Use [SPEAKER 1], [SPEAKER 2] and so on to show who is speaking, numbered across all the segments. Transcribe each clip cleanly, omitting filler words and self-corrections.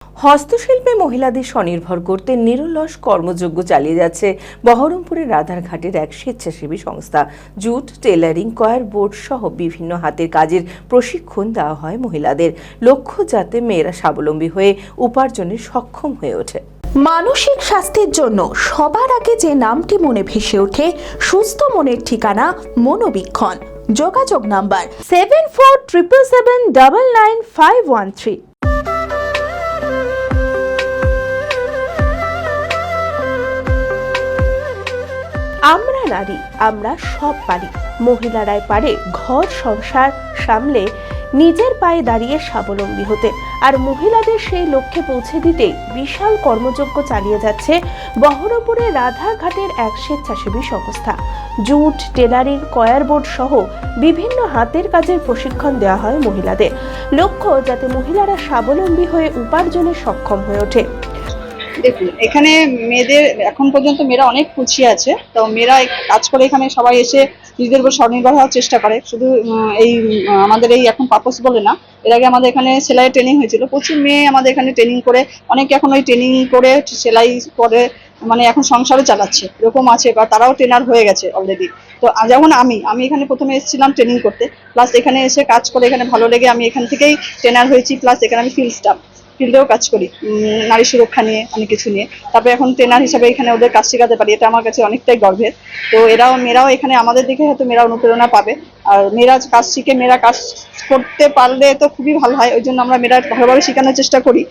[SPEAKER 1] হস্তশিল্পে মহিলাদের স্বনির্ভর করতে নিরলস কর্মযজ্ঞ চালিয়ে যাচ্ছে বহরমপুরের রাধারঘাটের এক স্বেচ্ছাসেবী সংস্থা। জুট, টেলারিং, কয়ার বোর্ড সহ বিভিন্ন হাতের কাজের প্রশিক্ষণ দেওয়া হয় মহিলাদের। লক্ষ্য যাতে মেয়েরা স্বাবলম্বী হয়ে উপার্জনে সক্ষম হয়ে ওঠে।
[SPEAKER 2] মানসিক স্বাস্থ্যের জন্য সবার আগে যে নামটি মনে ভেসে ওঠে, সুস্থ মনের ঠিকানা মনোবীক্ষণ। যোগাযোগ নাম্বার 7477799513। আমরা নারী, আমরা সব পারি। মহিলারাই পারে ঘর সংসার সামলে নিজের পায়ে দাঁড়িয়ে স্বাবলম্বী হতে। আর মহিলাদের সেই লক্ষ্যে পৌঁছে দিতে বিশাল কর্মযজ্ঞ চালিয়ে যাচ্ছে বহরমপুরের রাধারঘাটের এক স্বেচ্ছাসেবী সংস্থা। জুট, টেলারিং, কয়ার বোর্ড সহ বিভিন্ন হাতের কাজের প্রশিক্ষণ দেওয়া হয় মহিলাদের। লক্ষ্য যাতে মহিলারা স্বাবলম্বী হয়ে উপার্জনে সক্ষম হয়ে ওঠে।
[SPEAKER 3] দেখুন, এখানে মেয়েদের এখন পর্যন্ত মেয়েরা অনেক পিছিয়ে আছে। তো মেয়েরা কাজ করে এখানে সবাই এসে নিজেদের উপর স্বনির্ভর হওয়ার চেষ্টা করে। শুধু এই আমাদের এই এখন পাপস বলে না, এর আগে আমাদের এখানে সেলাই ট্রেনিং হয়েছিল। প্রচুর মেয়ে আমাদের এখানে ট্রেনিং করে, অনেকে এখন ওই ট্রেনিং করে সেলাই করে মানে এখন সংসারও চালাচ্ছে, এরকম আছে। বা তারাও ট্রেনার হয়ে গেছে অলরেডি। তো যেমন আমি এখানে প্রথমে এসেছিলাম ট্রেনিং করতে, প্লাস এখানে এসে কাজ করে এখানে ভালো লেগে আমি এখান থেকেই ট্রেনার হয়েছি। প্লাস এখানে আমি ফিল্ডেও কাজ করি, নারী সুরক্ষা নিয়ে অনেক কিছু নিয়ে। তারপরে এখন ট্রেনার হিসেবে এখানে ওদের কাজ শেখাতে পারি, এটা আমার কাছে অনেকটাই গর্বের। তো মেয়েরাও এখানে আমাদের দেখে হয়তো মেয়েরা অনুপ্রেরণা পাবে। আর মেয়েরা কাজ শিখে মেয়েরা কাজ করতে পারলে তো খুবই ভালো হয়। ওই জন্য আমরা মেয়েরা ভালোভাবে শেখানোর চেষ্টা করি।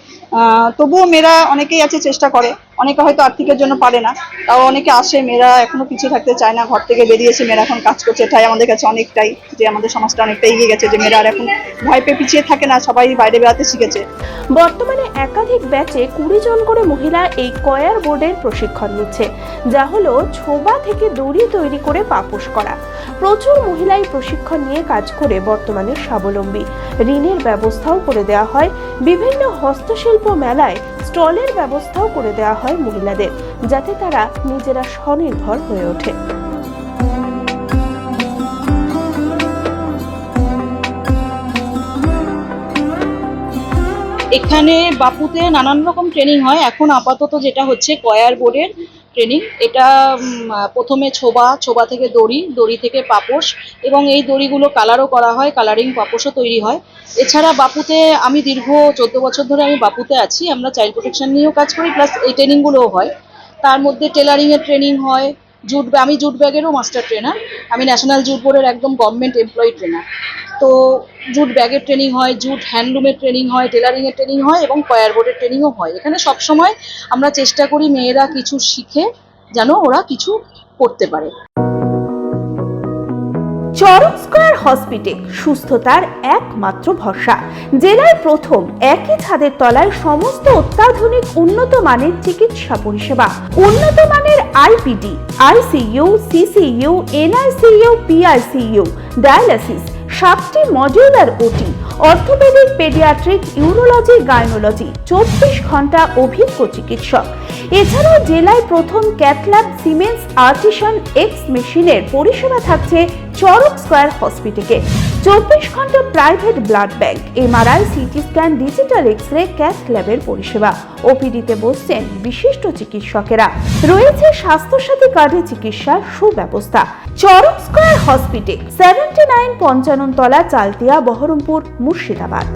[SPEAKER 3] তবুও মেয়েরা অনেকেই আছে চেষ্টা করে, অনেকে হয়তো আর্থিকের জন্য পারে না। তাও অনেকে আসে, মেয়েরা এখনো পিছিয়ে থাকতে চায় না, ঘর থেকে বেরিয়েছে মেয়েরা এখন কাজ করছে। এটাই আমাদের কাছে অনেকটাই, যে আমাদের সমাজটা অনেকটাই এগিয়ে গেছে, যে মেয়েরা আর এখন ভয় পেয়ে পিছিয়ে থাকে না, সবাই বাইরে বেড়াতে শিখেছে।
[SPEAKER 2] বর্তমানে একাধিক ব্যাচে 20 জন করে মহিলা এই কয়ার বোর্ডের প্রশিক্ষণ নিচ্ছে, যা হলো ছোবা থেকে দড়ি তৈরি করে পাপোশ করা। প্রচুর মহিলাই প্রশিক্ষণ নিয়ে কাজ করে বর্তমানে স্বাবলম্বী। ঋণের ব্যবস্থাও করে দেওয়া হয়। বিভিন্ন হস্তশিল্প মেলায় স্টলের ব্যবস্থাও করে দেওয়া হয় মহিলাদের, যাতে তারা নিজেরা স্বনির্ভর হয়ে ওঠে।
[SPEAKER 4] এখানে বাপুতে নানান রকম ট্রেনিং হয়। এখন আপাতত যেটা হচ্ছে কয়ার বোর্ডের ট্রেনিং। এটা প্রথমে ছোবা থেকে দড়ি থেকে পাপোশ, এবং এই দড়িগুলো কালারও করা হয়, কালারিং পাপোশও তৈরি হয়। এছাড়া বাপুতে আমি দীর্ঘ 14 বছর ধরে আমি বাপুতে আছি। আমরা চাইল্ড প্রোটেকশন নিয়েও কাজ করি, প্লাস এই ট্রেনিংগুলোও হয়। তার মধ্যে টেলারিংয়ের ট্রেনিং হয়, আমি জুট ব্যাগেরও মাস্টার ট্রেনার। আমি ন্যাশনাল জুট বোর্ডের একদম গভর্নমেন্ট এমপ্লয়ি ট্রেনার। তো জুট ব্যাগের ট্রেনিং হয়, জুট হ্যান্ডলুমের ট্রেনিং হয়, টেলারিংয়ের ট্রেনিং হয়, এবং কয়ার বোর্ডের ট্রেনিংও হয়। এখানে সবসময় আমরা চেষ্টা করি মেয়েরা কিছু শিখে যেন ওরা কিছু করতে পারে।
[SPEAKER 2] চরক স্কয়ার হসপিটাল সুস্থতার একমাত্র ভরসা। জেলায় প্রথম একই ছাদের তলায় সমস্ত অত্যাধুনিক উন্নত মানের চিকিৎসা পরিষেবা, উন্নত মানের IPD, ICU, CCU, NICU, PICU, dialysis, 7টি modular OT, orthopaedic, paediatric, urology, gynaecology, 24 ঘন্টা অভিজ্ঞ চিকিৎসক। এছাড়াও জেলায় প্রথম ক্যাথল্যাব, সিমেন্স, আর্টিসান এক্স মেশিনের পরিষেবা থাকছে চরক স্কয়ার হসপিটালে। 24 ঘন্টা private blood bank, MRI, CT scan, digital X-ray, cath ল্যাবের পরিষেবা। ওপিডিতে বসছেন বিশিষ্ট চিকিৎসকেরা। রয়েছে স্বাস্থ্যসাথী কার্ডে চিকিৎসার সুব্যবস্থা। চরক স্কয়ার হসপিটাল, 79 পঞ্চানন তলা, চালতিয়া, বহরমপুর, মুর্শিদাবাদ।